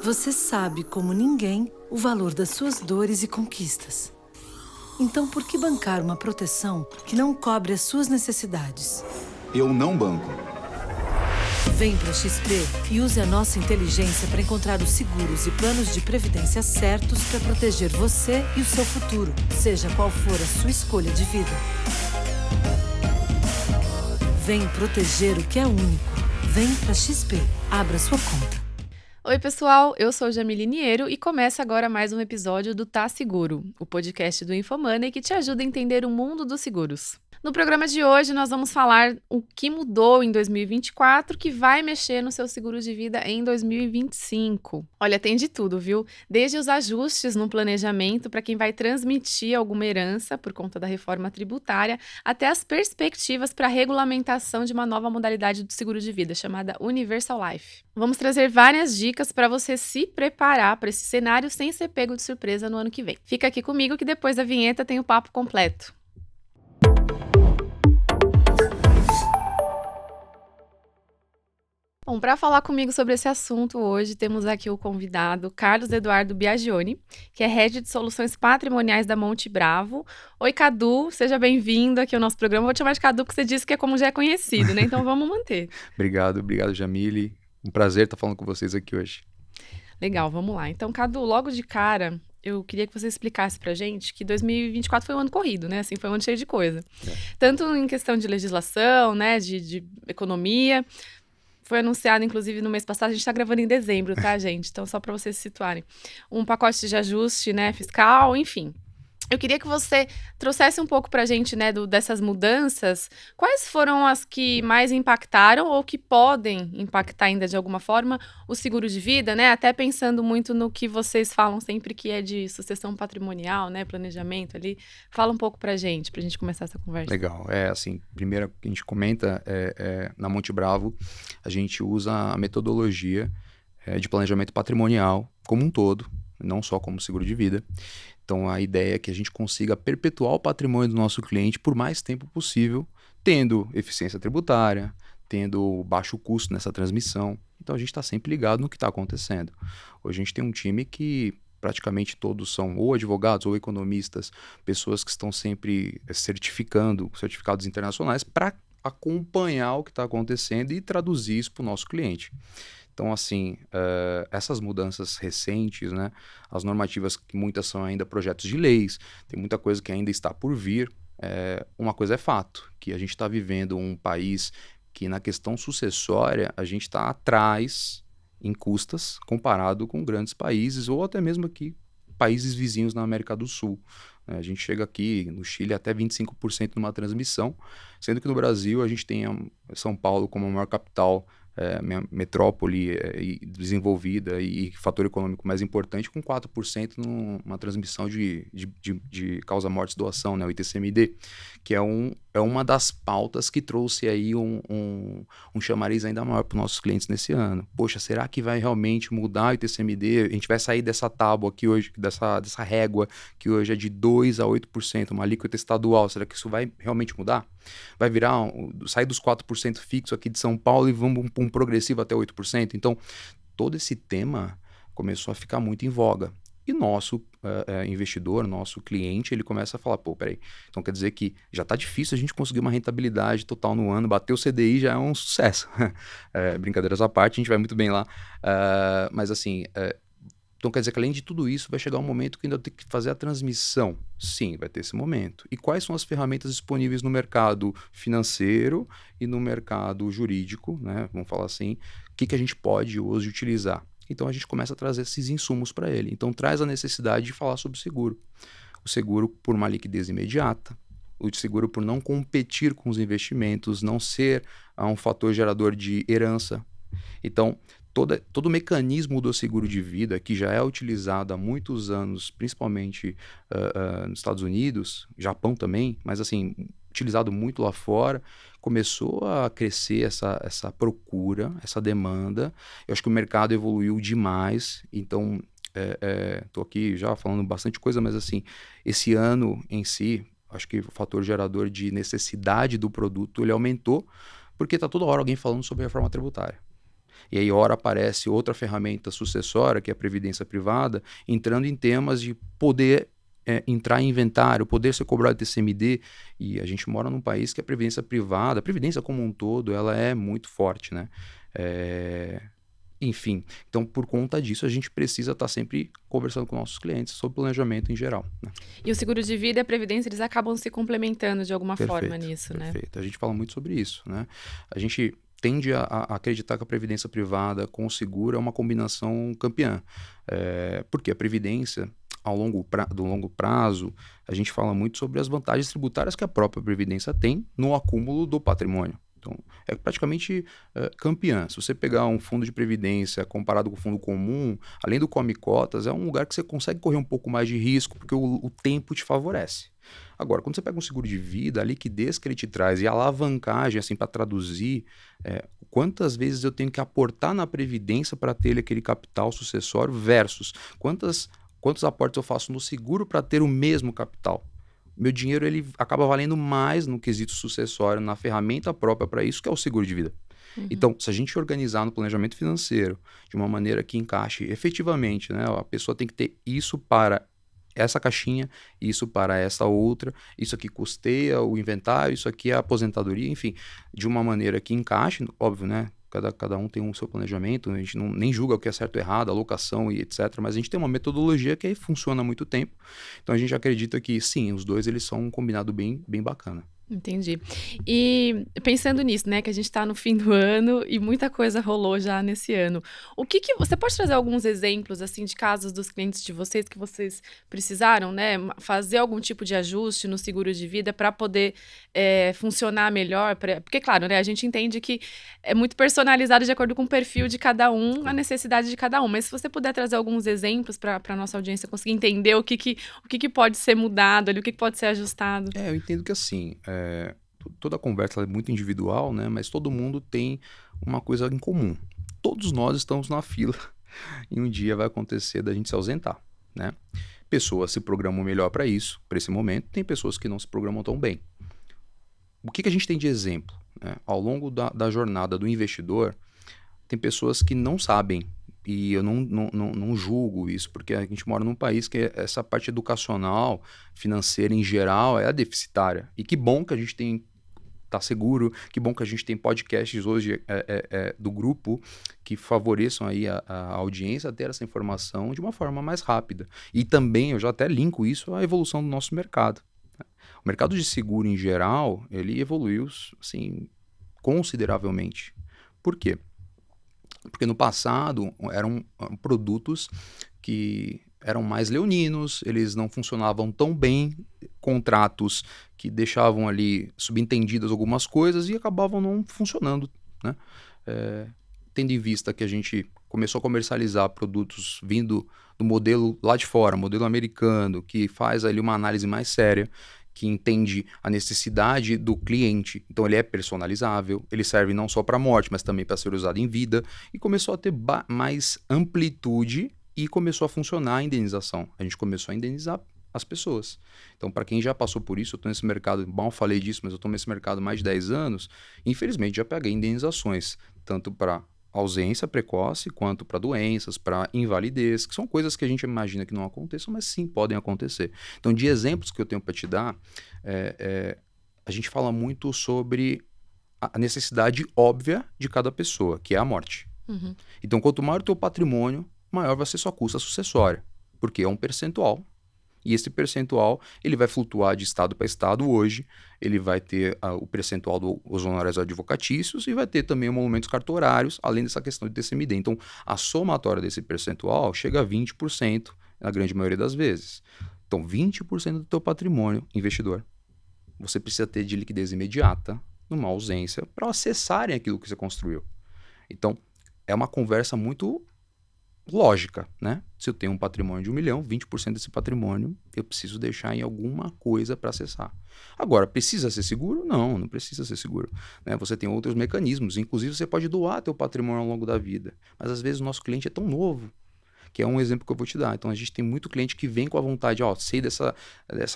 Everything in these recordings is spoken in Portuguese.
Você sabe como ninguém o valor das suas dores e conquistas. Então, por que bancar uma proteção que não cobre as suas necessidades? Eu não banco. Vem para a XP e use a nossa inteligência para encontrar os seguros e planos de previdência certos para proteger você e o seu futuro, seja qual for a sua escolha de vida. Vem proteger o que é único. Vem para a XP. Abra sua conta. Oi, pessoal, eu sou Jamile Niero e começa agora mais um episódio do Tá Seguro, o podcast do InfoMoney que te ajuda a entender o mundo dos seguros. No programa de hoje, nós vamos falar o que mudou em 2024 que vai mexer no seu seguro de vida em 2025. Olha, tem de tudo, viu? Desde os ajustes no planejamento para quem vai transmitir alguma herança por conta da reforma tributária, até as perspectivas para a regulamentação de uma nova modalidade do seguro de vida, chamada Universal Life. Vamos trazer várias dicas para você se preparar para esse cenário sem ser pego de surpresa no ano que vem. Fica aqui comigo que depois da vinheta tem o papo completo. Bom, para falar comigo sobre esse assunto hoje, temos aqui o convidado Carlos Eduardo Biagioni, que é Head de Soluções Patrimoniais da Monte Bravo. Oi, Cadu, seja bem-vindo aqui ao nosso programa. Vou te chamar de Cadu porque você disse que é como já é conhecido, né? Então vamos manter. Obrigado, Jamile. Um prazer estar falando com vocês aqui hoje. Legal, vamos lá. Então, Cadu, logo de cara, eu queria que você explicasse pra gente que 2024 foi um ano corrido, né? Assim, foi um ano cheio de coisa. Tanto em questão de legislação, né? De economia. Foi anunciado, inclusive, no mês passado. A gente tá gravando em dezembro, tá, gente? Então, só para vocês se situarem. Um pacote de ajuste, né, fiscal, enfim. Eu queria que você trouxesse um pouco pra gente, né, dessas mudanças. Quais foram as que mais impactaram ou que podem impactar ainda de alguma forma o seguro de vida, né? Até pensando muito no que vocês falam sempre que é de sucessão patrimonial, né, planejamento ali. Fala um pouco pra gente começar essa conversa. Legal. Primeiro que a gente comenta, na Monte Bravo, a gente usa a metodologia de planejamento patrimonial como um todo, não só como seguro de vida. Então, a ideia é que a gente consiga perpetuar o patrimônio do nosso cliente por mais tempo possível, tendo eficiência tributária, tendo baixo custo nessa transmissão. Então, a gente está sempre ligado no que está acontecendo. Hoje, a gente tem um time que praticamente todos são ou advogados ou economistas, pessoas que estão sempre certificados internacionais para acompanhar o que está acontecendo e traduzir isso para o nosso cliente. Então, assim, essas mudanças recentes, né, as normativas, que muitas são ainda projetos de leis, tem muita coisa que ainda está por vir. Uma coisa é fato, que a gente está vivendo um país que na questão sucessória a gente está atrás em custas comparado com grandes países ou até mesmo aqui países vizinhos na América do Sul. A gente chega aqui no Chile até 25% numa transmissão, sendo que no Brasil a gente tem São Paulo como a maior capital, metrópole desenvolvida e fator econômico mais importante, com 4% numa transmissão de causa-mortes doação, né, o ITCMD, que é uma das pautas que trouxe aí um chamariz ainda maior para os nossos clientes nesse ano. Poxa, será que vai realmente mudar o ITCMD? A gente vai sair dessa tábua aqui hoje, dessa régua que hoje é de 2% a 8%, uma alíquota estadual. Será que isso vai realmente mudar? Vai sair dos 4% fixo aqui de São Paulo e vamos para um progressivo até 8%? Então, todo esse tema começou a ficar muito em voga. E nosso investidor, nosso cliente, ele começa a falar, peraí, então quer dizer que já está difícil a gente conseguir uma rentabilidade total no ano, bater o CDI já é um sucesso. Brincadeiras à parte, a gente vai muito bem lá. Mas assim, então quer dizer que além de tudo isso, vai chegar um momento que ainda tem que fazer a transmissão. Sim, vai ter esse momento. E quais são as ferramentas disponíveis no mercado financeiro e no mercado jurídico, né? Vamos falar assim, o que a gente pode hoje utilizar? Então a gente começa a trazer esses insumos para ele. Então traz a necessidade de falar sobre o seguro. O seguro por uma liquidez imediata, o seguro por não competir com os investimentos, não ser um fator gerador de herança. Então, todo o mecanismo do seguro de vida, que já é utilizado há muitos anos, principalmente nos Estados Unidos, Japão também, mas assim, utilizado muito lá fora, começou a crescer essa procura, essa demanda. Eu acho que o mercado evoluiu demais, então estou aqui já falando bastante coisa, mas assim, esse ano em si, acho que o fator gerador de necessidade do produto, ele aumentou, porque está toda hora alguém falando sobre a reforma tributária. E aí, ora aparece outra ferramenta sucessória, que é a previdência privada, entrando em temas de poder entrar em inventário, poder ser cobrado TCMD, e a gente mora num país que a previdência privada, a previdência como um todo, ela é muito forte, né? Enfim, então por conta disso a gente precisa estar sempre conversando com nossos clientes sobre planejamento em geral, né? E o seguro de vida e a previdência, eles acabam se complementando de alguma forma nisso, né? Perfeito, a gente fala muito sobre isso, né? A gente tende a acreditar que a previdência privada com o seguro é uma combinação campeã, porque a previdência do longo prazo, a gente fala muito sobre as vantagens tributárias que a própria previdência tem no acúmulo do patrimônio. Então, é praticamente campeã. Se você pegar um fundo de previdência comparado com o fundo comum, além do come cotas, é um lugar que você consegue correr um pouco mais de risco, porque o tempo te favorece. Agora, quando você pega um seguro de vida, a liquidez que ele te traz e a alavancagem, assim, para traduzir, quantas vezes eu tenho que aportar na previdência para ter aquele capital sucessório versus quantos aportes eu faço no seguro para ter o mesmo capital. Meu dinheiro ele acaba valendo mais no quesito sucessório, na ferramenta própria para isso, que é o seguro de vida. Uhum. Então, se a gente organizar no planejamento financeiro de uma maneira que encaixe efetivamente, né, a pessoa tem que ter isso para essa caixinha, isso para essa outra, isso aqui custeia o inventário, isso aqui é a aposentadoria, enfim, de uma maneira que encaixe, óbvio, né? Cada um tem o seu planejamento, a gente nem julga o que é certo ou errado, alocação e etc. Mas a gente tem uma metodologia que aí funciona há muito tempo. Então a gente acredita que sim, os dois eles são um combinado bem, bem bacana. Entendi. E pensando nisso, né, que a gente está no fim do ano e muita coisa rolou já nesse ano. O que você pode trazer alguns exemplos assim de casos dos clientes de vocês que vocês precisaram, né, fazer algum tipo de ajuste no seguro de vida para poder funcionar melhor? Porque claro, né, a gente entende que é muito personalizado de acordo com o perfil de cada um, a necessidade de cada um. Mas se você puder trazer alguns exemplos para a nossa audiência conseguir entender o que pode ser mudado ali, o que pode ser ajustado. Eu entendo que assim, toda a conversa é muito individual, né? Mas todo mundo tem uma coisa em comum. Todos nós estamos na fila e um dia vai acontecer da gente se ausentar, né? Pessoas se programam melhor para isso, para esse momento. Tem pessoas que não se programam tão bem. O que a gente tem de exemplo, né? Ao longo da jornada do investidor, tem pessoas que não sabem. E eu não julgo isso, porque a gente mora num país que essa parte educacional, financeira em geral, é deficitária. E que bom que a gente tá seguro, que bom que a gente tem podcasts hoje do grupo que favoreçam aí a audiência a ter essa informação de uma forma mais rápida. E também, eu já até linko isso à evolução do nosso mercado. O mercado de seguro em geral, ele evoluiu assim, consideravelmente. Por quê? Porque no passado eram produtos que eram mais leoninos, eles não funcionavam tão bem, contratos que deixavam ali subentendidas algumas coisas e acabavam não funcionando, né? Tendo em vista que a gente começou a comercializar produtos vindo do modelo lá de fora, modelo americano, que faz ali uma análise mais séria, que entende a necessidade do cliente. Então ele é personalizável, ele serve não só para morte, mas também para ser usado em vida, e começou a ter mais amplitude e começou a funcionar a indenização. A gente começou a indenizar as pessoas. Então, para quem já passou por isso, eu estou nesse mercado, mal falei disso, mas eu estou nesse mercado há mais de 10 anos, infelizmente já peguei indenizações, tanto para ausência precoce, quanto para doenças, para invalidez, que são coisas que a gente imagina que não aconteçam, mas sim podem acontecer. Então, de exemplos que eu tenho para te dar, a gente fala muito sobre a necessidade óbvia de cada pessoa, que é a morte. Uhum. Então, quanto maior o teu patrimônio, maior vai ser sua custa sucessória, porque é um percentual. E esse percentual ele vai flutuar de estado para estado hoje, ele vai ter o percentual dos honorários advocatícios e vai ter também emolumentos cartorários, além dessa questão de TCMD. Então, a somatória desse percentual chega a 20% na grande maioria das vezes. Então, 20% do teu patrimônio, investidor, você precisa ter de liquidez imediata, numa ausência, para acessarem aquilo que você construiu. Então, é uma conversa muito lógica, né? Se eu tenho um patrimônio de 1 milhão, 20% desse patrimônio eu preciso deixar em alguma coisa para acessar. Agora, precisa ser seguro? Não, não precisa ser seguro, né? Você tem outros mecanismos, inclusive você pode doar teu patrimônio ao longo da vida, mas às vezes o nosso cliente é tão novo, que é um exemplo que eu vou te dar. Então a gente tem muito cliente que vem com a vontade, sei dessa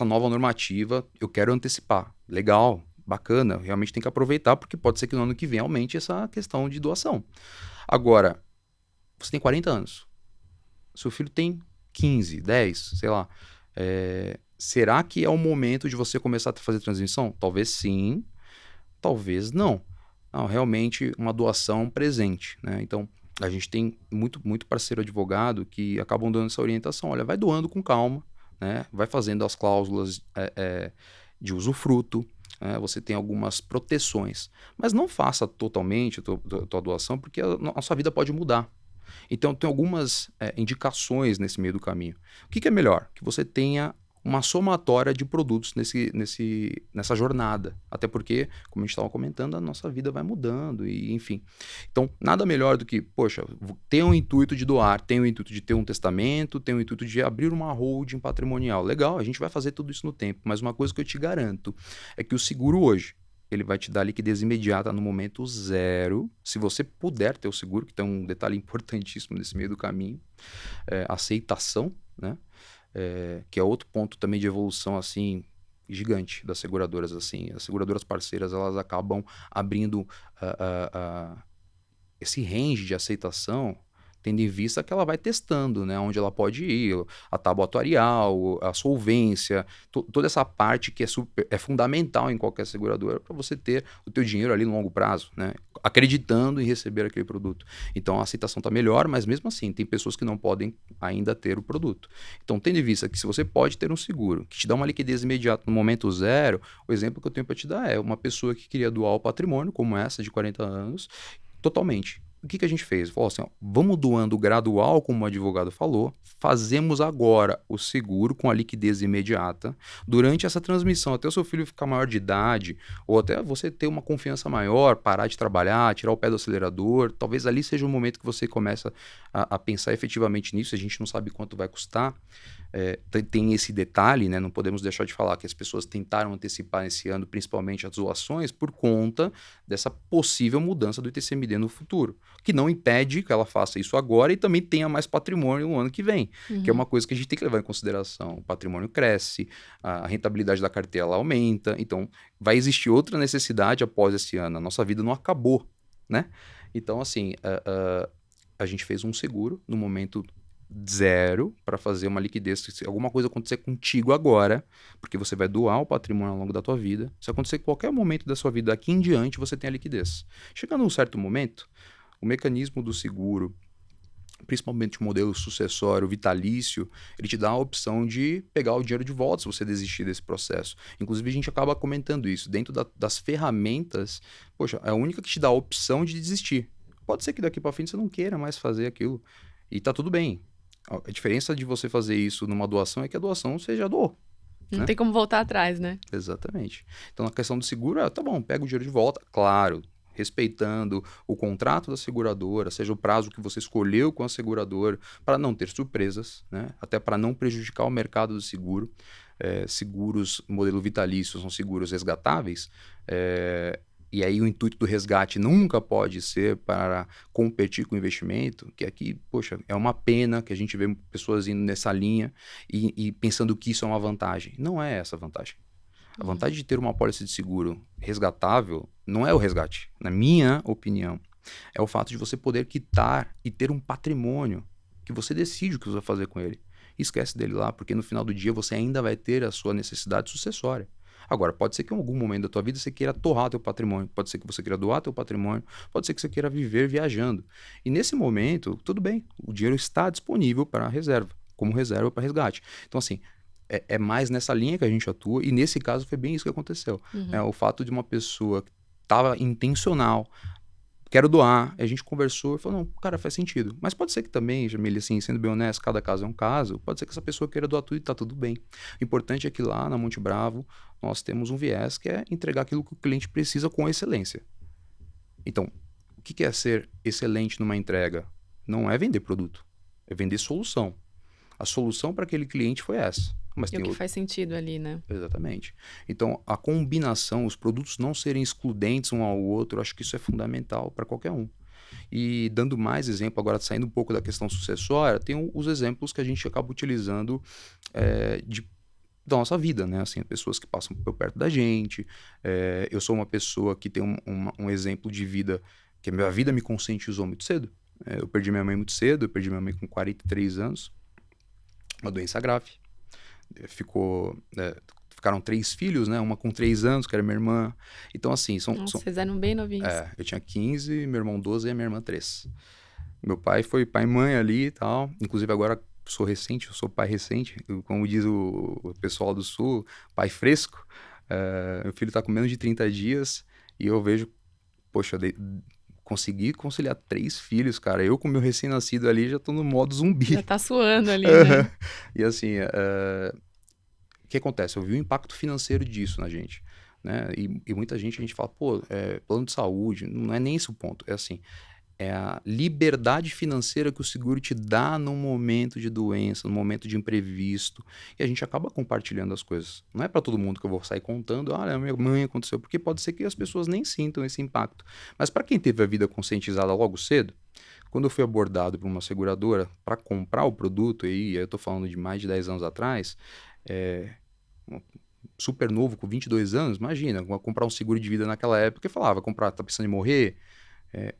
nova normativa, eu quero antecipar. Legal, bacana, realmente tem que aproveitar, porque pode ser que no ano que vem aumente essa questão de doação. Agora, você tem 40 anos, seu filho tem 15, 10, sei lá. Será que é o momento de você começar a fazer transmissão? Talvez sim, talvez não. Não, realmente uma doação presente, né? Então, a gente tem muito parceiro advogado que acabam dando essa orientação. Olha, vai doando com calma, né? Vai fazendo as cláusulas de usufruto, né? Você tem algumas proteções. Mas não faça totalmente a tua doação, porque a sua vida pode mudar. Então, tem algumas indicações nesse meio do caminho. O que é melhor? Que você tenha uma somatória de produtos nessa jornada. Até porque, como a gente estava comentando, a nossa vida vai mudando, e enfim. Então, nada melhor do que, poxa, ter o intuito de doar, ter o intuito de ter um testamento, ter o intuito de abrir uma holding patrimonial. Legal, a gente vai fazer tudo isso no tempo, mas uma coisa que eu te garanto é que o seguro hoje, ele vai te dar liquidez imediata no momento zero. Se você puder ter o seguro, que tem um detalhe importantíssimo nesse meio do caminho, aceitação, né? Que é outro ponto também de evolução, assim, gigante das seguradoras, assim. As seguradoras parceiras, elas acabam abrindo esse range de aceitação, tendo em vista que ela vai testando, né, onde ela pode ir, a tábua atuarial, a solvência, toda essa parte que é fundamental em qualquer seguradora para você ter o teu dinheiro ali no longo prazo, né, acreditando em receber aquele produto. Então a aceitação está melhor, mas mesmo assim tem pessoas que não podem ainda ter o produto. Então, tendo em vista que se você pode ter um seguro que te dá uma liquidez imediata no momento zero, o exemplo que eu tenho para te dar é uma pessoa que queria doar o patrimônio, como essa de 40 anos, totalmente. O que a gente fez? Falou assim, ó, vamos doando gradual, como o advogado falou, fazemos agora o seguro com a liquidez imediata. Durante essa transmissão, até o seu filho ficar maior de idade, ou até você ter uma confiança maior, parar de trabalhar, tirar o pé do acelerador, talvez ali seja o momento que você começa a pensar efetivamente nisso, a gente não sabe quanto vai custar. Tem esse detalhe, né? Não podemos deixar de falar que as pessoas tentaram antecipar esse ano, principalmente as doações, por conta dessa possível mudança do ITCMD no futuro, que não impede que ela faça isso agora e também tenha mais patrimônio no ano que vem, que é uma coisa que a gente tem que levar em consideração. O patrimônio cresce, a rentabilidade da carteira aumenta, então vai existir outra necessidade após esse ano. A nossa vida não acabou, né? Então, assim, a gente fez um seguro no momento zero para fazer uma liquidez. Se alguma coisa acontecer contigo agora, porque você vai doar o patrimônio ao longo da tua vida, se acontecer em qualquer momento da sua vida daqui em diante, você tem a liquidez. Chegando a um certo momento, o mecanismo do seguro, principalmente o modelo sucessório vitalício, ele te dá a opção de pegar o dinheiro de volta se você desistir desse processo. Inclusive, a gente acaba comentando isso. Dentro das ferramentas, poxa, é a única que te dá a opção de desistir. Pode ser que daqui para frente você não queira mais fazer aquilo. E tá tudo bem. A diferença de você fazer isso numa doação é que a doação você já doou. Não tem como voltar atrás, né? Exatamente. Então, a questão do seguro tá bom, pega o dinheiro de volta, claro, respeitando o contrato da seguradora, seja o prazo que você escolheu com a seguradora, para não ter surpresas, né? Até para não prejudicar o mercado do seguro. Seguros modelo vitalício são seguros resgatáveis, e aí o intuito do resgate nunca pode ser para competir com o investimento, que aqui, poxa, é uma pena que a gente vê pessoas indo nessa linha e pensando que isso é uma vantagem. Não é essa a vantagem. A vantagem de ter uma pólice de seguro resgatável não é o resgate, na minha opinião. É o fato de você poder quitar e ter um patrimônio que você decide o que você vai fazer com ele. E esquece dele lá, porque no final do dia você ainda vai ter a sua necessidade sucessória. Agora, pode ser que em algum momento da tua vida você queira torrar teu patrimônio, pode ser que você queira doar teu patrimônio, pode ser que você queira viver viajando. E nesse momento, tudo bem, o dinheiro está disponível para reserva, como reserva para resgate. Então, assim, é mais nessa linha que a gente atua, e nesse caso foi bem isso que aconteceu. O fato de uma pessoa que estava intencional, quero doar, a gente conversou e falou, não, cara, faz sentido. Mas pode ser que também, Jamile, assim, sendo bem honesto, cada caso é um caso, pode ser que essa pessoa queira doar tudo e tá tudo bem. O importante é que lá na Monte Bravo, nós temos um viés que é entregar aquilo que o cliente precisa com excelência. Então, o que é ser excelente numa entrega? Não é vender produto, é vender solução. A solução para aquele cliente foi essa. Mas e o que faz sentido ali, né? Exatamente. Então, a combinação, os produtos não serem excludentes um ao outro, eu acho que isso é fundamental para qualquer um. E dando mais exemplo, agora saindo um pouco da questão sucessória, tem os exemplos que a gente acaba utilizando de da nossa vida, né? Assim, pessoas que passam por perto da gente. Eu sou uma pessoa que tem um exemplo de vida, que a minha vida me conscientizou muito cedo. Eu perdi minha mãe muito cedo, eu perdi minha mãe com 43 anos, uma doença grave. Ficaram 3 filhos, né? Uma com 3 anos, que era minha irmã. Então, assim, Nossa, vocês eram bem novinhos. eu tinha 15, meu irmão 12 e a minha irmã 3. Meu pai foi pai e mãe ali e tal. Inclusive, agora eu sou pai recente. Como diz o pessoal do Sul, pai fresco. Meu filho tá com menos de 30 dias e eu vejo, poxa, consegui conciliar 3 filhos, cara. Eu com meu recém-nascido ali já tô no modo zumbi. Já tá suando ali, né? E assim, o que acontece? Eu vi o impacto financeiro disso na gente, né? E muita gente, a gente fala, pô, plano de saúde, não é nem esse o ponto. É assim, é a liberdade financeira que o seguro te dá num momento de doença, num momento de imprevisto. E a gente acaba compartilhando as coisas. Não é para todo mundo que eu vou sair contando, a minha mãe aconteceu, porque pode ser que as pessoas nem sintam esse impacto. Mas para quem teve a vida conscientizada logo cedo, quando eu fui abordado por uma seguradora para comprar o produto, e aí eu estou falando de mais de 10 anos atrás, super novo, com 22 anos, imagina, comprar um seguro de vida naquela época, eu falava, tá pensando em morrer?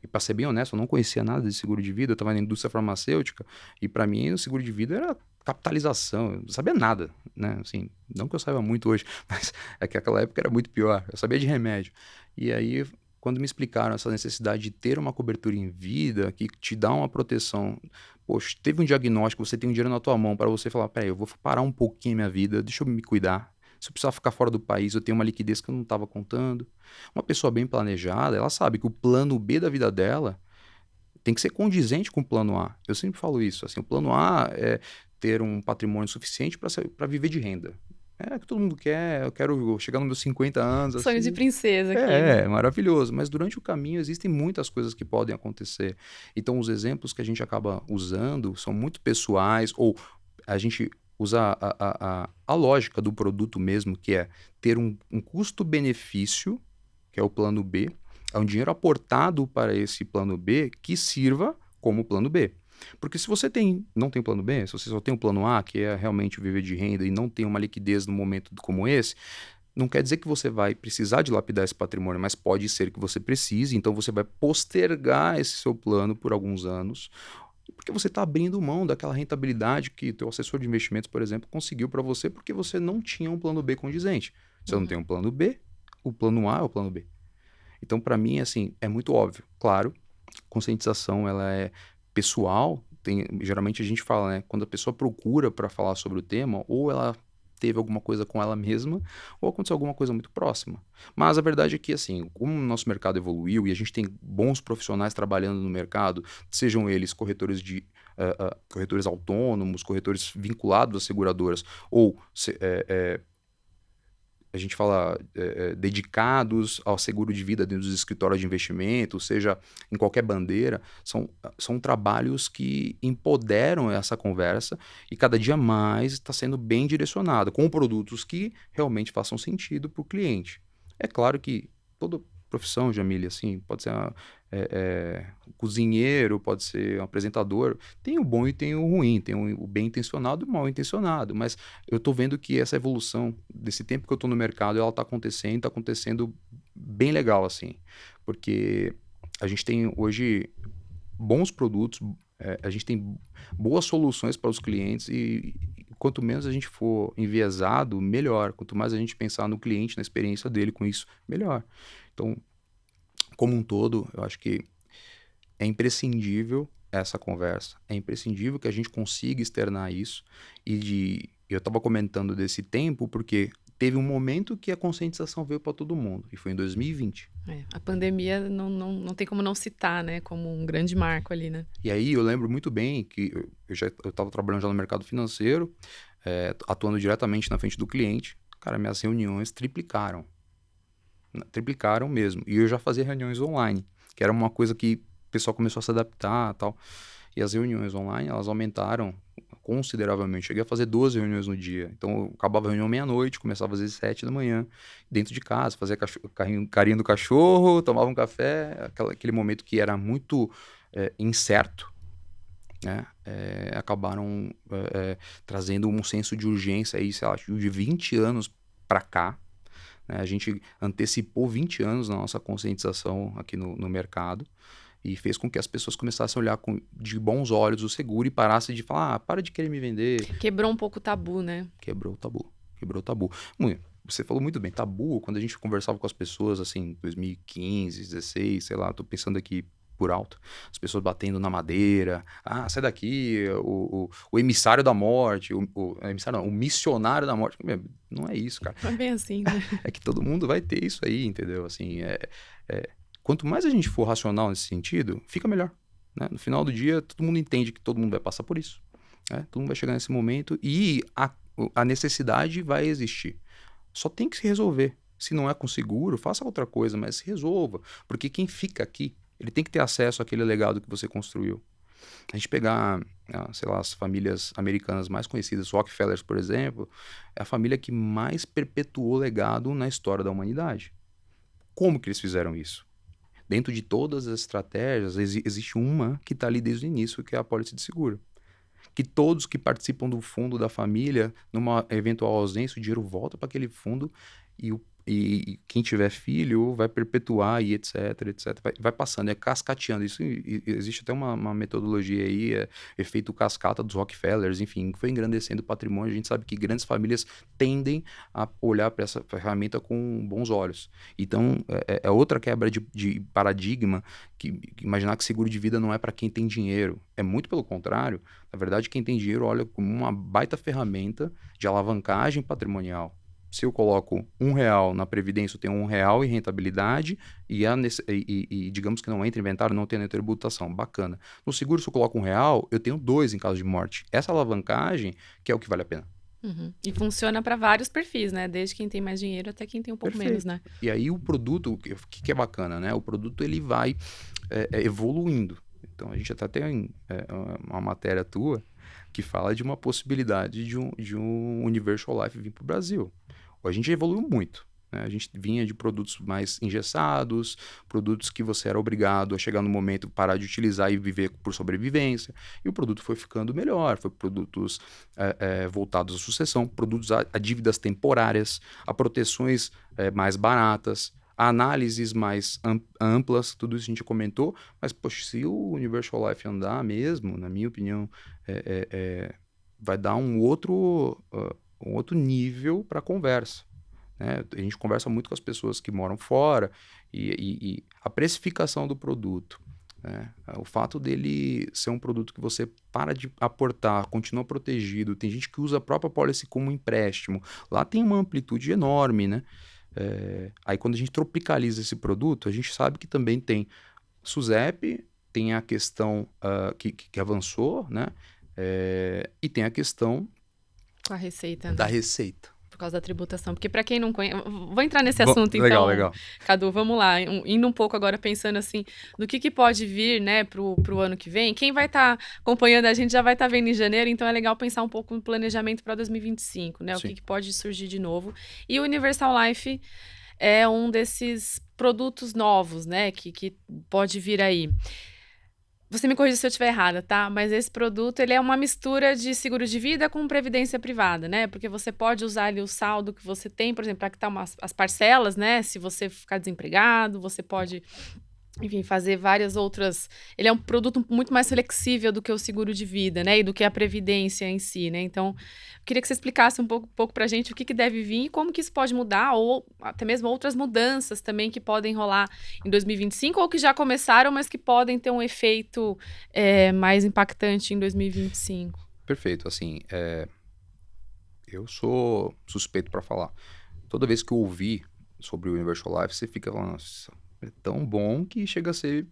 E para ser bem honesto, eu não conhecia nada de seguro de vida, eu estava na indústria farmacêutica, e para mim o seguro de vida era capitalização, eu não sabia nada, né? Assim, não que eu saiba muito hoje, mas é que aquela época era muito pior, eu sabia de remédio. E aí, quando me explicaram essa necessidade de ter uma cobertura em vida, que te dá uma proteção, poxa, teve um diagnóstico, você tem um dinheiro na tua mão para você falar, peraí, eu vou parar um pouquinho minha vida, deixa eu me cuidar. Se eu precisar ficar fora do país, eu tenho uma liquidez que eu não estava contando. Uma pessoa bem planejada, ela sabe que o plano B da vida dela tem que ser condizente com o plano A. Eu sempre falo isso, assim, o plano A é ter um patrimônio suficiente para viver de renda. É o que todo mundo quer, eu quero chegar nos meus 50 anos. Sonho assim. de princesa aqui. É maravilhoso, mas durante o caminho existem muitas coisas que podem acontecer. Então, os exemplos que a gente acaba usando são muito pessoais, ou a gente usa a lógica do produto mesmo, que é ter um custo-benefício, que é o plano B, é um dinheiro aportado para esse plano B que sirva como plano B. Porque se você não tem plano B, se você só tem o plano A, que é realmente viver de renda e não tem uma liquidez num momento como esse, não quer dizer que você vai precisar dilapidar esse patrimônio, mas pode ser que você precise, então você vai postergar esse seu plano por alguns anos, porque você está abrindo mão daquela rentabilidade que o teu assessor de investimentos, por exemplo, conseguiu para você porque você não tinha um plano B condizente. Você não tem um plano B, o plano A é o plano B. Então, para mim, assim, é muito óbvio. Claro, conscientização, ela é pessoal. Geralmente a gente fala, né? Quando a pessoa procura para falar sobre o tema, ou ela teve alguma coisa com ela mesma, ou aconteceu alguma coisa muito próxima. Mas a verdade é que, assim, como o nosso mercado evoluiu e a gente tem bons profissionais trabalhando no mercado, sejam eles corretores corretores autônomos, corretores vinculados às seguradoras, ou a gente fala dedicados ao seguro de vida dentro dos escritórios de investimento, seja em qualquer bandeira, são trabalhos que empoderam essa conversa e cada dia mais está sendo bem direcionado, com produtos que realmente façam sentido para o cliente. É claro que toda profissão, Jamile, assim, pode ser um cozinheiro, pode ser um apresentador, tem o bom e tem o ruim, tem o bem intencionado e o mal intencionado, mas eu estou vendo que essa evolução, desse tempo que eu estou no mercado, ela está acontecendo bem legal, assim, porque a gente tem hoje bons produtos, a gente tem boas soluções para os clientes e quanto menos a gente for enviesado, melhor. Quanto mais a gente pensar no cliente, na experiência dele com isso, melhor. Então, como um todo, eu acho que é imprescindível essa conversa. É imprescindível que a gente consiga externar isso. Eu estava comentando desse tempo porque teve um momento que a conscientização veio para todo mundo, e foi em 2020. A pandemia não tem como não citar, né? Como um grande marco ali, né? E aí eu lembro muito bem que eu estava trabalhando já no mercado financeiro, atuando diretamente na frente do cliente. Cara, minhas reuniões triplicaram. Triplicaram mesmo. E eu já fazia reuniões online, que era uma coisa que o pessoal começou a se adaptar e tal. E as reuniões online, elas aumentaram consideravelmente. Cheguei a fazer 12 reuniões no dia. Então, eu acabava a reunião meia-noite, começava às vezes 7 da manhã, dentro de casa, fazia carinho do cachorro, tomava um café, aquele momento que era muito incerto. né, acabaram trazendo um senso de urgência aí, sei lá, de 20 anos para cá, né? A gente antecipou 20 anos na nossa conscientização aqui no mercado e fez com que as pessoas começassem a olhar de bons olhos o seguro e parassem de falar, para de querer me vender. Quebrou um pouco o tabu, né? Quebrou o tabu. Quebrou o tabu. Você falou muito bem, tabu, quando a gente conversava com as pessoas, assim, 2015, 16, sei lá, tô pensando aqui por alto, as pessoas batendo na madeira, sai daqui, o emissário da morte, emissário não, o missionário da morte. Não é isso, cara. Não é bem assim, né? É que todo mundo vai ter isso aí, entendeu? Assim, quanto mais a gente for racional nesse sentido, fica melhor, né? No final do dia, todo mundo entende que todo mundo vai passar por isso, né? Todo mundo vai chegar nesse momento e a necessidade vai existir. Só tem que se resolver. Se não é com seguro, faça outra coisa, mas se resolva. Porque quem fica aqui, ele tem que ter acesso àquele legado que você construiu. A gente pegar, sei lá, as famílias americanas mais conhecidas, Rockefellers, por exemplo, é a família que mais perpetuou legado na história da humanidade. Como que eles fizeram isso? Dentro de todas as estratégias, existe uma que está ali desde o início, que é a apólice de seguro. Que todos que participam do fundo da família, numa eventual ausência, o dinheiro volta para aquele fundo e quem tiver filho vai perpetuar e etc, etc. Vai passando, cascateando. Isso existe até uma metodologia aí, efeito cascata dos Rockefellers, enfim, que foi engrandecendo o patrimônio. A gente sabe que grandes famílias tendem a olhar para essa ferramenta com bons olhos. Então, é outra quebra de paradigma, que imaginar que seguro de vida não é para quem tem dinheiro. É muito pelo contrário. Na verdade, quem tem dinheiro olha como uma baita ferramenta de alavancagem patrimonial. Se eu coloco R$1 na Previdência, eu tenho R$1 em rentabilidade e digamos que não entra inventário, não tem tributação. Bacana. No seguro, se eu coloco R$1, eu tenho 2 em caso de morte. Essa alavancagem que é o que vale a pena. Uhum. E funciona para vários perfis, né? Desde quem tem mais dinheiro até quem tem um pouco menos, né? E aí o produto, o que é bacana, né? O produto ele vai evoluindo. Então a gente até tem uma matéria tua que fala de uma possibilidade de um Universal Life vir para o Brasil. A gente evoluiu muito, né? A gente vinha de produtos mais engessados, produtos que você era obrigado a chegar no momento, parar de utilizar e viver por sobrevivência. E o produto foi ficando melhor, foi produtos voltados à sucessão, produtos a dívidas temporárias, a proteções mais baratas, a análises mais amplas, tudo isso a gente comentou. Mas, poxa, se o Universal Life andar mesmo, na minha opinião, vai dar um outro nível para a conversa, né? A gente conversa muito com as pessoas que moram fora e a precificação do produto, né? O fato dele ser um produto que você para de aportar, continua protegido, tem gente que usa a própria policy como empréstimo, lá tem uma amplitude enorme, né? Aí quando a gente tropicaliza esse produto, a gente sabe que também tem SUSEP, tem a questão que avançou, né? E tem a questão com a receita, né? Da receita. Por causa da tributação. Porque para quem não conhece... Vou entrar nesse assunto, então. Legal. Cadu, vamos lá. Indo um pouco agora, pensando assim, do que pode vir, né, pro ano que vem. Quem vai estar acompanhando a gente já vai estar vendo em janeiro, então é legal pensar um pouco no planejamento para 2025, né? Sim. O que pode surgir de novo. E o Universal Life é um desses produtos novos, né, que pode vir aí. Você me corrija se eu estiver errada, tá? Mas esse produto, ele é uma mistura de seguro de vida com previdência privada, né? Porque você pode usar ali o saldo que você tem, por exemplo, para quitar as parcelas, né? Se você ficar desempregado, você pode, enfim, fazer várias outras... Ele é um produto muito mais flexível do que o seguro de vida, né? E do que a previdência em si, né? Então, eu queria que você explicasse um pouco pra gente o que deve vir e como que isso pode mudar, ou até mesmo outras mudanças também que podem rolar em 2025, ou que já começaram, mas que podem ter um efeito mais impactante em 2025. Perfeito. Assim, eu sou suspeito para falar. Toda vez que eu ouvi sobre o Universal Life, você fica falando, nossa, é tão bom que chega a ser...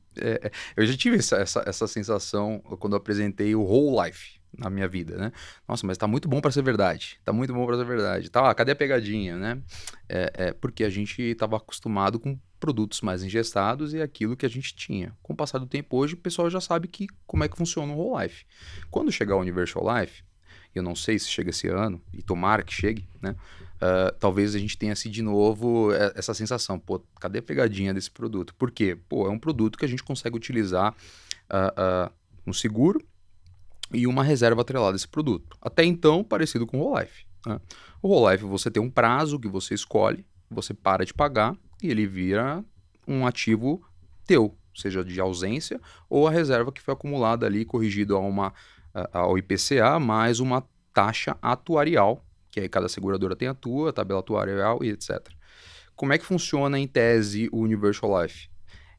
Eu já tive essa sensação quando eu apresentei o Whole Life na minha vida, né? Nossa, mas tá muito bom para ser verdade. Tá muito bom para ser verdade. Tá, cadê a pegadinha, né? Porque a gente estava acostumado com produtos mais engessados e aquilo que a gente tinha. Com o passar do tempo, hoje, o pessoal já sabe como é que funciona o Whole Life. Quando chegar o Universal Life, eu não sei se chega esse ano, e tomara que chegue, né? Talvez a gente tenha assim de novo essa sensação, pô, cadê a pegadinha desse produto? Por quê? Pô, é um produto que a gente consegue utilizar no seguro, e uma reserva atrelada a esse produto. Até então, parecido com o Whole Life, né? O Whole Life, você tem um prazo que você escolhe, você para de pagar e ele vira um ativo teu, seja de ausência ou a reserva que foi acumulada ali, corrigido ao IPCA, mais uma taxa atuarial, que aí cada seguradora tem a tua, tabela atuarial e etc. Como é que funciona, em tese, o Universal Life?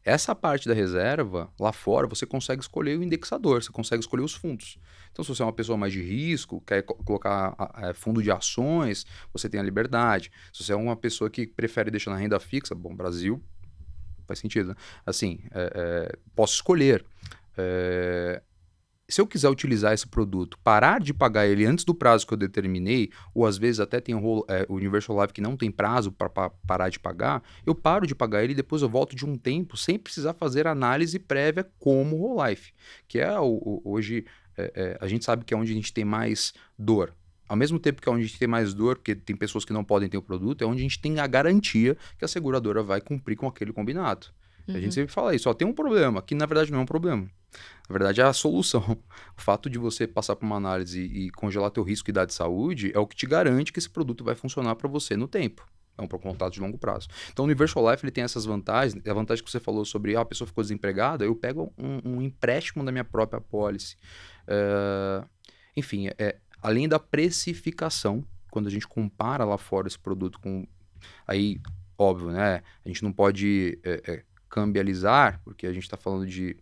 Essa parte da reserva, lá fora, você consegue escolher o indexador, você consegue escolher os fundos. Então, se você é uma pessoa mais de risco, quer colocar fundo de ações, você tem a liberdade. Se você é uma pessoa que prefere deixar na renda fixa, bom, Brasil, faz sentido, né? Assim, posso escolher. Se eu quiser utilizar esse produto, parar de pagar ele antes do prazo que eu determinei, ou às vezes até tem o Universal Life que não tem prazo para parar de pagar, eu paro de pagar ele e depois eu volto de um tempo sem precisar fazer análise prévia como o Whole Life, que é hoje a gente sabe que é onde a gente tem mais dor. Ao mesmo tempo que é onde a gente tem mais dor, porque tem pessoas que não podem ter o produto, é onde a gente tem a garantia que a seguradora vai cumprir com aquele combinado. A gente sempre fala isso, tem um problema, que na verdade não é um problema. Na verdade, é a solução. O fato de você passar por uma análise e congelar teu risco e dar de saúde é o que te garante que esse produto vai funcionar para você no tempo. É um contrato de longo prazo. Então, o Universal Life ele tem essas vantagens. A vantagem que você falou sobre a pessoa ficou desempregada, eu pego um empréstimo da minha própria pólice. Enfim, além da precificação, quando a gente compara lá fora esse produto com... Aí, óbvio, né? A gente não pode cambializar, porque a gente está falando de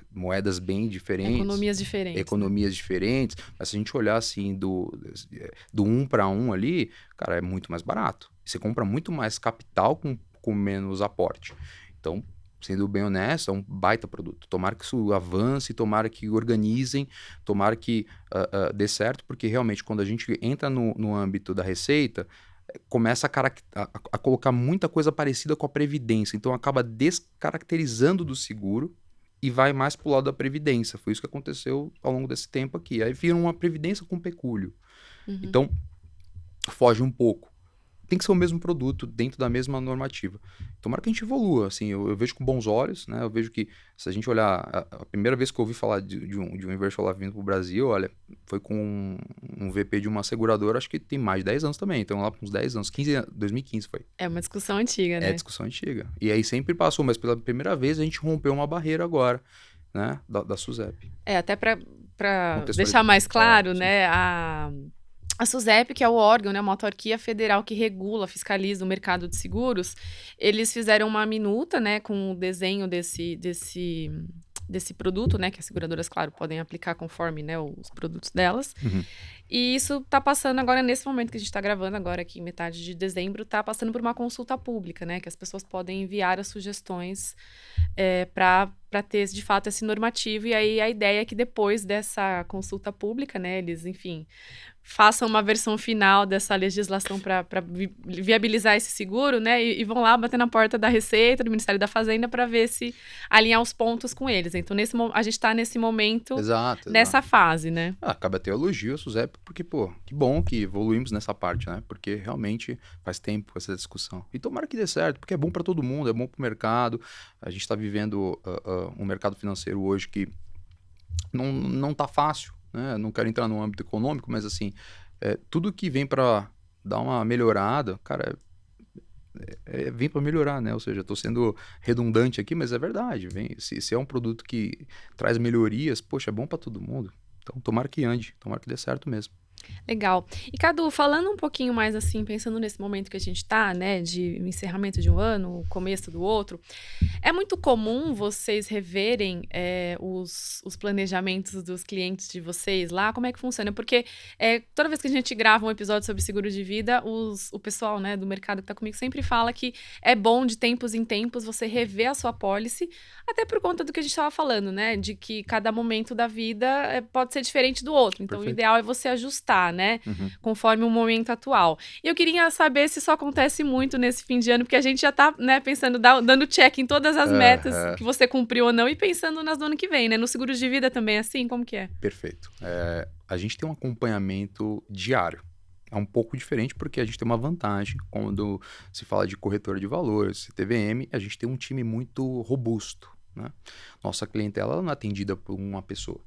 moedas bem diferentes. Economias diferentes. Mas se a gente olhar assim do 1 para 1 ali, cara, é muito mais barato. Você compra muito mais capital com menos aporte. Então, sendo bem honesto, é um baita produto. Tomara que isso avance, tomara que organizem, tomara que dê certo, porque realmente quando a gente entra no âmbito da receita, começa a colocar muita coisa parecida com a previdência. Então, acaba descaracterizando do seguro e vai mais para o lado da previdência. Foi isso que aconteceu ao longo desse tempo aqui. Aí vira uma previdência com pecúlio. Então, foge um pouco. Tem que ser o mesmo produto, dentro da mesma normativa. Tomara que a gente evolua, assim, eu vejo com bons olhos, né? Eu vejo que, se a gente olhar, a primeira vez que eu ouvi falar de um Universal Life vindo para o Brasil, olha, foi com um VP de uma seguradora, acho que tem mais de 10 anos também, então lá com uns 10 anos, 2015 foi. É uma discussão antiga, né? É discussão antiga. E aí sempre passou, mas pela primeira vez a gente rompeu uma barreira agora, né, da SUSEP. Até para deixar mais claro, né, a SUSEP, que é o órgão, né, uma autarquia federal que regula, fiscaliza o mercado de seguros, eles fizeram uma minuta, né, com o desenho desse produto, né, que as seguradoras, claro, podem aplicar conforme, né, os produtos delas. E isso está passando agora, nesse momento que a gente está gravando agora aqui, em metade de dezembro, está passando por uma consulta pública, né, que as pessoas podem enviar as sugestões para ter, de fato, esse normativo. E aí a ideia é que depois dessa consulta pública, né, eles, enfim, façam uma versão final dessa legislação para viabilizar esse seguro, né, e vão lá bater na porta da Receita, do Ministério da Fazenda, para ver se alinhar os pontos com eles. Então, a gente está nesse momento, nessa fase, né? Cabe até elogio a SUSEP, porque, pô, que bom que evoluímos nessa parte, né? Porque realmente faz tempo essa discussão. E tomara que dê certo, porque é bom para todo mundo, é bom para o mercado. A gente está vivendo um mercado financeiro hoje que não tá fácil, né? Não quero entrar no âmbito econômico, mas assim, tudo que vem para dar uma melhorada, cara, vem para melhorar, né? Ou seja, estou sendo redundante aqui, mas é verdade. Se é um produto que traz melhorias, poxa, é bom para todo mundo. Então, tomara que ande, tomara que dê certo mesmo. Legal. E, Cadu, falando um pouquinho mais assim, pensando nesse momento que a gente está, né, de encerramento de um ano, começo do outro, é muito comum vocês reverem os planejamentos dos clientes de vocês lá? Como é que funciona? Porque toda vez que a gente grava um episódio sobre seguro de vida, o pessoal, né, do mercado que está comigo sempre fala que é bom de tempos em tempos você rever a sua pólice, até por conta do que a gente estava falando, né, de que cada momento da vida pode ser diferente do outro. Então, Perfeito. O ideal é você ajustar, né? Conforme o momento atual. E eu queria saber se isso acontece muito nesse fim de ano, porque a gente já tá, né, pensando, dando check em todas as metas que você cumpriu ou não e pensando nas do ano que vem, né? No seguro de vida também é assim? Como que é? Perfeito. A gente tem um acompanhamento diário. É um pouco diferente porque a gente tem uma vantagem quando se fala de corretora de valores, CTVM, a gente tem um time muito robusto, né? Nossa clientela não é atendida por uma pessoa.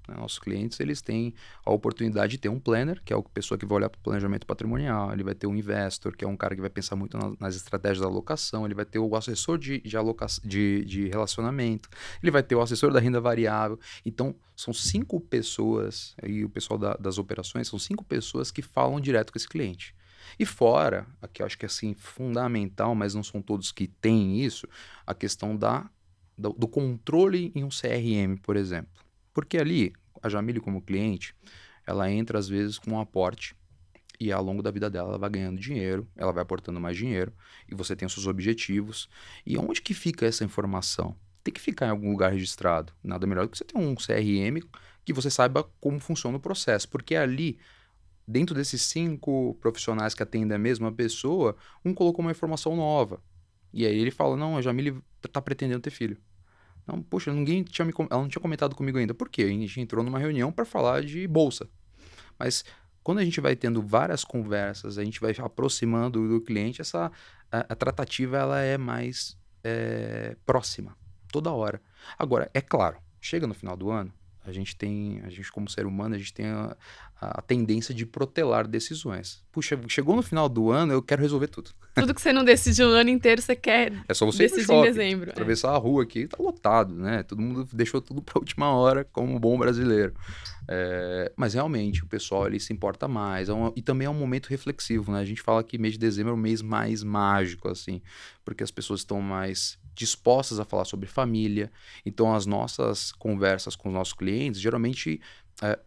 né? Nossos clientes, eles têm a oportunidade de ter um planner, que é a pessoa que vai olhar para o planejamento patrimonial, ele vai ter um investor, que é um cara que vai pensar muito nas estratégias da alocação, ele vai ter o assessor de relacionamento, ele vai ter o assessor da renda variável. Então, são 5 pessoas, e o pessoal das operações, são 5 pessoas que falam direto com esse cliente. E fora, aqui eu acho que é assim, fundamental, mas não são todos que têm isso, a questão do controle em um CRM, por exemplo. Porque ali, a Jamile como cliente, ela entra às vezes com um aporte e ao longo da vida dela ela vai ganhando dinheiro, ela vai aportando mais dinheiro e você tem os seus objetivos. E onde que fica essa informação? Tem que ficar em algum lugar registrado. Nada melhor do que você ter um CRM que você saiba como funciona o processo. Porque ali, dentro desses 5 profissionais que atendem a mesma pessoa, um colocou uma informação nova. E aí ele fala, não, a Jamile está pretendendo ter filho. Não, poxa, ela não tinha comentado comigo ainda. Por quê? A gente entrou numa reunião para falar de bolsa. Mas quando a gente vai tendo várias conversas, a gente vai aproximando do cliente, a tratativa ela é mais próxima, toda hora. Agora, é claro, chega no final do ano, a gente como ser humano, a gente tem a tendência de protelar decisões. Puxa, chegou no final do ano, eu quero resolver tudo. Tudo que você não decidiu o ano inteiro, você quer É só você ir no decidir em shopping, dezembro. atravessar a rua aqui, tá lotado, né? Todo mundo deixou tudo pra última hora, como um bom brasileiro. Mas realmente, o pessoal ele se importa mais. E também é um momento reflexivo, né? A gente fala que mês de dezembro é o mês mais mágico, assim, porque as pessoas estão mais dispostas a falar sobre família. Então, as nossas conversas com os nossos clientes, geralmente,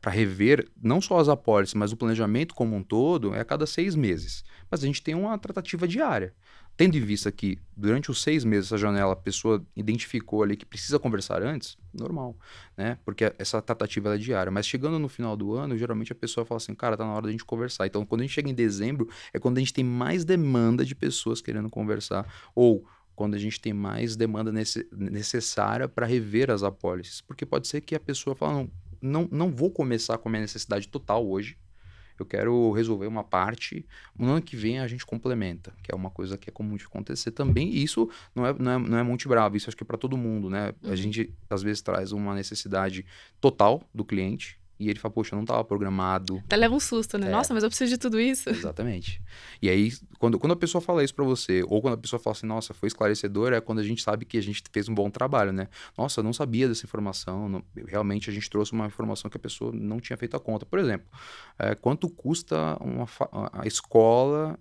para rever não só as apólices, mas o planejamento como um todo, é a cada 6 meses. Mas a gente tem uma tratativa diária. Tendo em vista que, durante os 6 meses, essa janela, a pessoa identificou ali que precisa conversar antes, normal, né? Porque essa tratativa ela é diária. Mas chegando no final do ano, geralmente a pessoa fala assim, cara, tá na hora da gente conversar. Então, quando a gente chega em dezembro, é quando a gente tem mais demanda de pessoas querendo conversar, ou quando a gente tem mais demanda necessária para rever as apólices. Porque pode ser que a pessoa fale, não vou começar com a minha necessidade total hoje, eu quero resolver uma parte, no ano que vem a gente complementa, que é uma coisa que é comum de acontecer também, e isso não é Monte Bravo, isso acho que é para todo mundo, né? A gente, às vezes, traz uma necessidade total do cliente, e ele fala, poxa, eu não estava programado. Até leva um susto, né? Nossa, mas eu preciso de tudo isso. Exatamente. E aí, quando a pessoa fala isso para você, ou quando a pessoa fala assim, nossa, foi esclarecedor, é quando a gente sabe que a gente fez um bom trabalho, né? Nossa, eu não sabia dessa informação, realmente a gente trouxe uma informação que a pessoa não tinha feito a conta. Por exemplo, quanto custa a escola,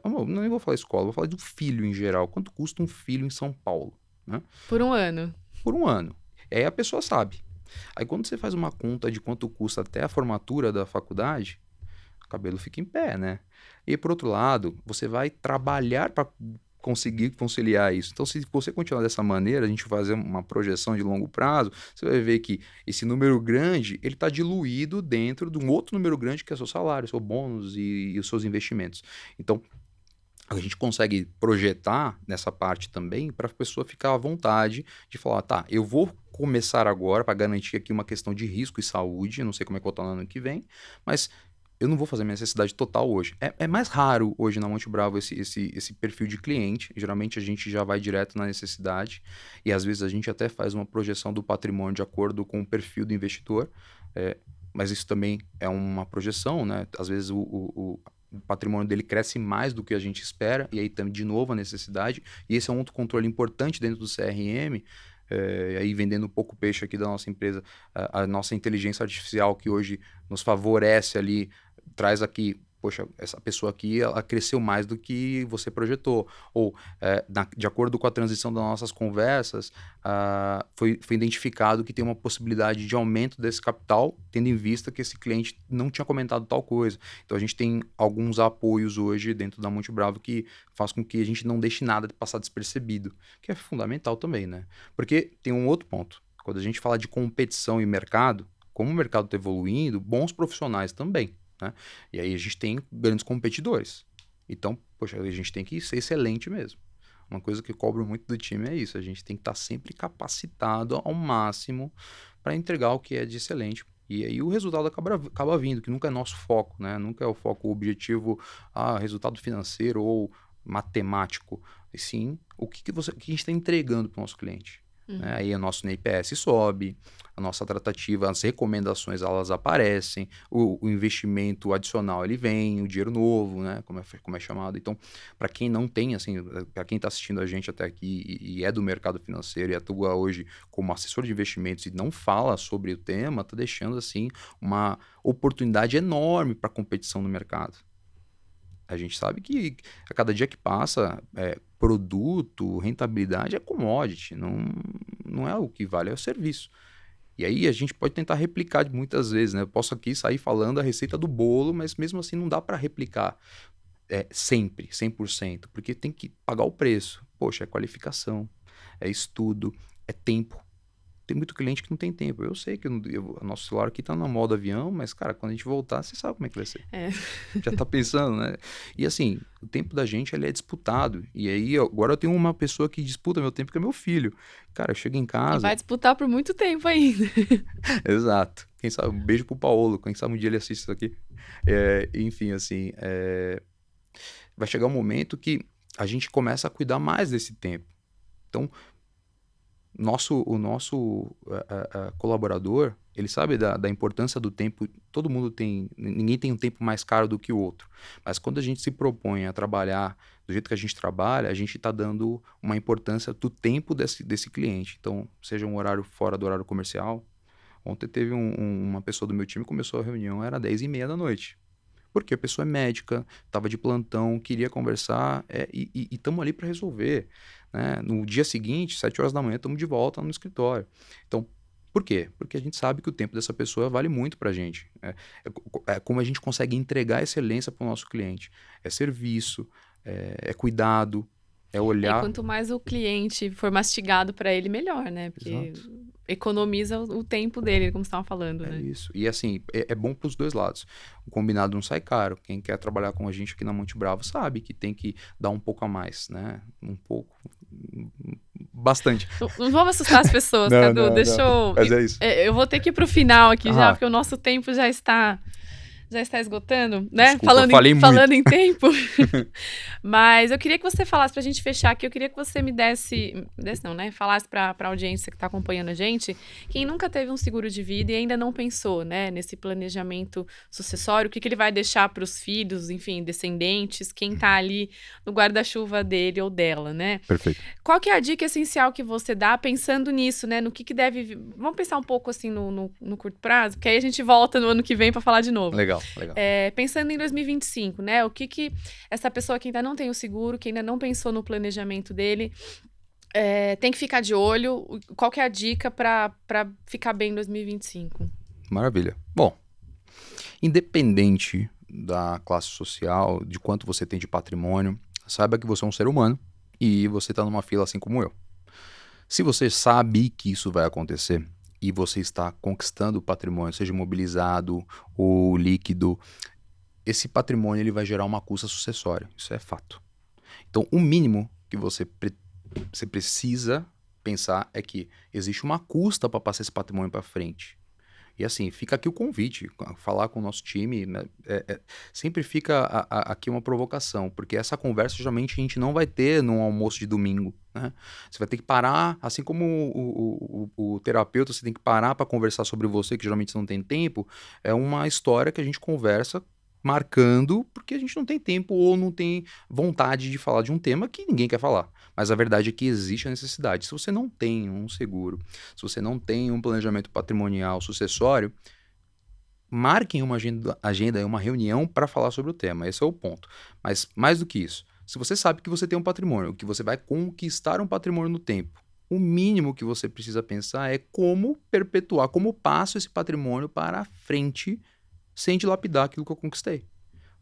não vou falar escola, vou falar do filho em geral. Quanto custa um filho em São Paulo, né? Por um ano. Por um ano. E aí a pessoa sabe. Aí quando você faz uma conta de quanto custa até a formatura da faculdade, o cabelo fica em pé, né? E por outro lado, você vai trabalhar para conseguir conciliar isso. Então, se você continuar dessa maneira, a gente fazer uma projeção de longo prazo, você vai ver que esse número grande, ele está diluído dentro de um outro número grande que é seu salário, seu bônus e os seus investimentos. Então, a gente consegue projetar nessa parte também para a pessoa ficar à vontade de falar, tá, eu vou começar agora para garantir aqui uma questão de risco e saúde, não sei como é que eu vou estar no ano que vem, mas eu não vou fazer minha necessidade total hoje. É mais raro hoje na Monte Bravo esse perfil de cliente, geralmente a gente já vai direto na necessidade e às vezes a gente até faz uma projeção do patrimônio de acordo com o perfil do investidor, mas isso também é uma projeção, né? Às vezes o patrimônio dele cresce mais do que a gente espera, e aí tem de novo a necessidade, e esse é um outro controle importante dentro do CRM, aí vendendo um pouco peixe aqui da nossa empresa, a nossa inteligência artificial que hoje nos favorece ali, traz aqui, poxa, essa pessoa aqui, ela cresceu mais do que você projetou, ou de acordo com a transição das nossas conversas, foi identificado que tem uma possibilidade de aumento desse capital, tendo em vista que esse cliente não tinha comentado tal coisa. Então a gente tem alguns apoios hoje dentro da Monte Bravo que faz com que a gente não deixe nada de passar despercebido, que é fundamental também, né? Porque tem um outro ponto, quando a gente fala de competição e mercado, como o mercado está evoluindo, bons profissionais também, né? E aí a gente tem grandes competidores. Então, poxa, a gente tem que ser excelente mesmo. Uma coisa que eu cobro muito do time é isso. A gente tem que estar sempre capacitado ao máximo para entregar o que é de excelente. E aí o resultado acaba vindo, que nunca é nosso foco, né? Nunca é o foco, o objetivo, resultado financeiro ou matemático. E sim, o que a gente está entregando para o nosso cliente. né? Aí o nosso NPS sobe, a nossa tratativa, as recomendações elas aparecem, o investimento adicional ele vem, o dinheiro novo, né? Como é chamado. Então, para quem não tem, assim, para quem está assistindo a gente até aqui e é do mercado financeiro e atua hoje como assessor de investimentos e não fala sobre o tema, está deixando assim uma oportunidade enorme para competição no mercado. A gente sabe que a cada dia que passa, produto, rentabilidade é commodity, não é o que vale, é o serviço. E aí a gente pode tentar replicar muitas vezes, né? Eu posso aqui sair falando a receita do bolo, mas mesmo assim não dá para replicar sempre, 100%, porque tem que pagar o preço. Poxa, é qualificação, é estudo, é tempo. Tem muito cliente que não tem tempo. Eu sei que o nosso celular aqui tá na moda avião, mas, cara, quando a gente voltar, você sabe como é que vai ser. Já tá pensando, né? E assim, o tempo da gente, ele é disputado. E aí, agora eu tenho uma pessoa que disputa meu tempo, que é meu filho. Cara, eu chego em casa... E vai disputar por muito tempo ainda. Exato. Quem sabe, um beijo pro Paulo. Quem sabe um dia ele assiste isso aqui. Enfim, assim, vai chegar um momento que a gente começa a cuidar mais desse tempo. Então, o nosso colaborador, ele sabe da importância do tempo. Todo mundo tem, ninguém tem um tempo mais caro do que o outro. Mas quando a gente se propõe a trabalhar do jeito que a gente trabalha, a gente está dando uma importância do tempo desse cliente. Então, seja um horário fora do horário comercial. Ontem teve uma pessoa do meu time que começou a reunião, era 10h30 da noite. Porque a pessoa é médica, estava de plantão, queria conversar e estamos ali para resolver. Né? No dia seguinte, 7 horas da manhã, estamos de volta no escritório. Então, por quê? Porque a gente sabe que o tempo dessa pessoa vale muito para a gente. É como a gente consegue entregar excelência para o nosso cliente. É serviço, é cuidado, é olhar... E quanto mais o cliente for mastigado para ele, melhor, né? Porque Exato. Economiza o tempo dele, como você estava falando, né? Isso. E assim, é bom para os dois lados. O combinado não sai caro. Quem quer trabalhar com a gente aqui na Monte Bravo sabe que tem que dar um pouco a mais, né? Um pouco... Bastante. Não vamos assustar as pessoas, não, Cadu. Não. Deixa eu... Mas é isso. Eu vou ter que ir pro final aqui já, porque o nosso tempo já está esgotando, né? Desculpa, falando em tempo. Mas eu queria que você falasse, pra gente fechar aqui, eu queria que você me falasse pra audiência que tá acompanhando a gente, quem nunca teve um seguro de vida e ainda não pensou, né, nesse planejamento sucessório, o que ele vai deixar pros filhos, enfim, descendentes, quem tá ali no guarda-chuva dele ou dela, né? Perfeito. Qual que é a dica essencial que você dá pensando nisso, né? No que deve... Vamos pensar um pouco, assim, no curto prazo, porque aí a gente volta no ano que vem pra falar de novo. Legal. Pensando em 2025, né? O que essa pessoa que ainda não tem o seguro, que ainda não pensou no planejamento dele, tem que ficar de olho? Qual que é a dica para ficar bem em 2025? Maravilha. Bom, independente da classe social, de quanto você tem de patrimônio, saiba que você é um ser humano e você está numa fila assim como eu. Se você sabe que isso vai acontecer e você está conquistando o patrimônio, seja imobilizado ou líquido, esse patrimônio ele vai gerar uma custa sucessória. Isso é fato. Então, o mínimo que você precisa pensar é que existe uma custa para passar esse patrimônio para frente. E assim, fica aqui o convite, falar com o nosso time, né? Sempre fica aqui uma provocação, porque essa conversa geralmente a gente não vai ter num almoço de domingo, né? Você vai ter que parar, assim como o terapeuta, você tem que parar para conversar sobre você, que geralmente você não tem tempo, é uma história que a gente conversa marcando, porque a gente não tem tempo ou não tem vontade de falar de um tema que ninguém quer falar. Mas a verdade é que existe a necessidade. Se você não tem um seguro, se você não tem um planejamento patrimonial sucessório, marquem uma agenda, uma reunião para falar sobre o tema. Esse é o ponto. Mas mais do que isso, se você sabe que você tem um patrimônio, que você vai conquistar um patrimônio no tempo, o mínimo que você precisa pensar é como perpetuar, como passo esse patrimônio para frente sem dilapidar aquilo que eu conquistei.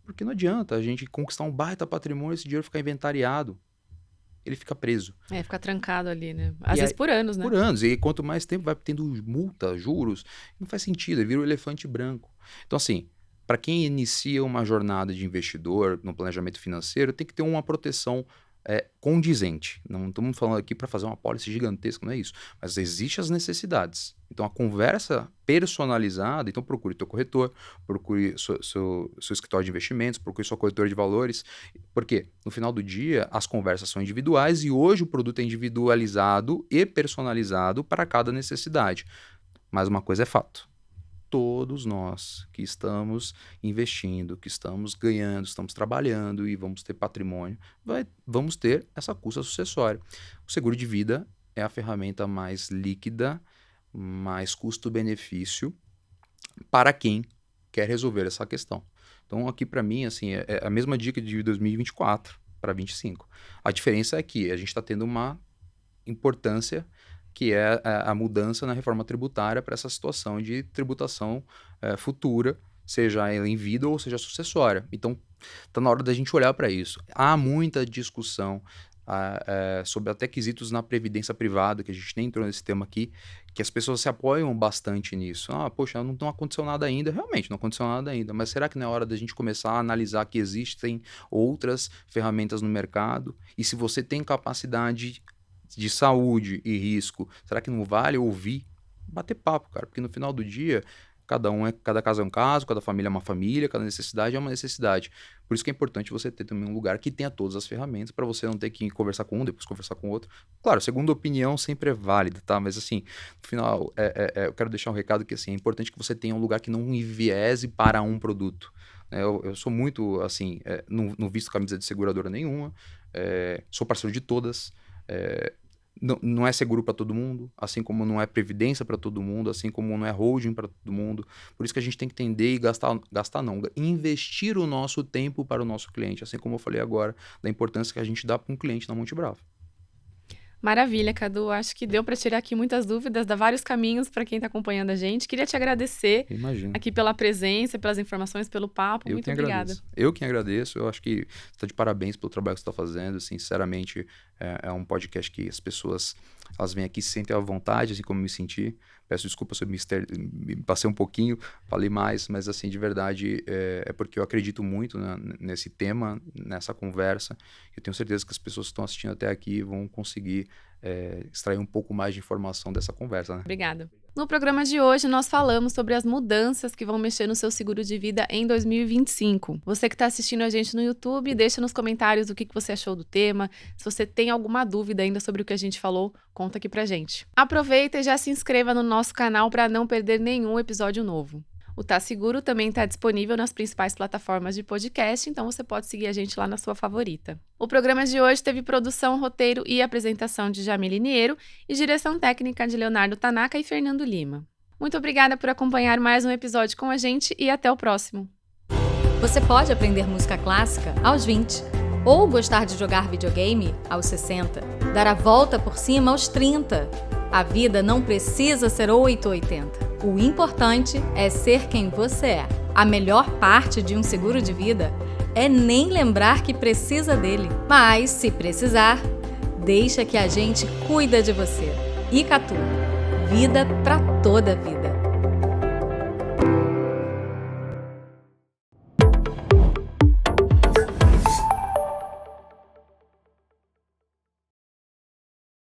Porque não adianta a gente conquistar um baita patrimônio e esse dinheiro ficar inventariado. Ele fica preso. Fica trancado ali, né? Às vezes por anos, né? Por anos. E quanto mais tempo vai tendo multa, juros, não faz sentido. Vira um elefante branco. Então, assim, para quem inicia uma jornada de investidor no planejamento financeiro, tem que ter uma proteção condizente. Não estamos falando aqui para fazer uma apólice gigantesca, não é isso. Mas existem as necessidades. Então, a conversa personalizada, então procure teu corretor, procure seu escritório de investimentos, procure sua corretora de valores, porque no final do dia as conversas são individuais e hoje o produto é individualizado e personalizado para cada necessidade. Mas uma coisa é fato. Todos nós que estamos investindo, que estamos ganhando, estamos trabalhando e vamos ter patrimônio, vamos ter essa custa sucessória. O seguro de vida é a ferramenta mais líquida, mais custo-benefício para quem quer resolver essa questão. Então, aqui para mim, assim, é a mesma dica de 2024 para 2025. A diferença é que a gente está tendo uma importância que é a mudança na reforma tributária para essa situação de tributação futura, seja ela em vida ou seja sucessória. Então, está na hora da gente olhar para isso. Há muita discussão sobre até quesitos na previdência privada, que a gente nem entrou nesse tema aqui, que as pessoas se apoiam bastante nisso. Poxa, não aconteceu nada ainda. Realmente, não aconteceu nada ainda. Mas será que não é hora da gente começar a analisar que existem outras ferramentas no mercado? E se você tem capacidade de saúde e risco, será que não vale ouvir? Bater papo, cara, porque no final do dia, cada caso é um caso, cada família é uma família, cada necessidade é uma necessidade. Por isso que é importante você ter também um lugar que tenha todas as ferramentas para você não ter que conversar com um, depois conversar com o outro. Claro, segunda opinião sempre é válida, tá? Mas assim, no final, eu quero deixar um recado que assim, é importante que você tenha um lugar que não enviese para um produto. Eu sou muito, assim, não visto camisa de seguradora nenhuma, sou parceiro de todas, não é seguro para todo mundo, assim como não é previdência para todo mundo, assim como não é holding para todo mundo. Por isso que a gente tem que entender e investir o nosso tempo para o nosso cliente, assim como eu falei agora, da importância que a gente dá para um cliente na Monte Bravo. Maravilha, Cadu. Acho que deu para tirar aqui muitas dúvidas, dar vários caminhos para quem está acompanhando a gente. Queria te agradecer aqui pela presença, pelas informações, pelo papo. Muito obrigada. Eu que agradeço. Eu acho que você está de parabéns pelo trabalho que você está fazendo. Sinceramente, é um podcast que as pessoas elas vêm aqui, se sentem à vontade, assim como eu me senti. Peço desculpa se eu me passei um pouquinho, falei mais, mas assim, de verdade, é porque eu acredito muito nesse tema, nessa conversa. Eu tenho certeza que as pessoas que estão assistindo até aqui vão conseguir extrair um pouco mais de informação dessa conversa, né? Obrigada. No programa de hoje, nós falamos sobre as mudanças que vão mexer no seu seguro de vida em 2025. Você que está assistindo a gente no YouTube, deixa nos comentários o que você achou do tema. Se você tem alguma dúvida ainda sobre o que a gente falou, conta aqui pra gente. Aproveita e já se inscreva no nosso canal para não perder nenhum episódio novo. O Tá Seguro também está disponível nas principais plataformas de podcast, então você pode seguir a gente lá na sua favorita. O programa de hoje teve produção, roteiro e apresentação de Jamile Niero e direção técnica de Leonardo Tanaka e Fernando Lima. Muito obrigada por acompanhar mais um episódio com a gente e até o próximo. Você pode aprender música clássica aos 20, ou gostar de jogar videogame aos 60, dar a volta por cima aos 30. A vida não precisa ser 880. O importante é ser quem você é. A melhor parte de um seguro de vida é nem lembrar que precisa dele. Mas, se precisar, deixa que a gente cuida de você. Icatu. Vida pra toda a vida.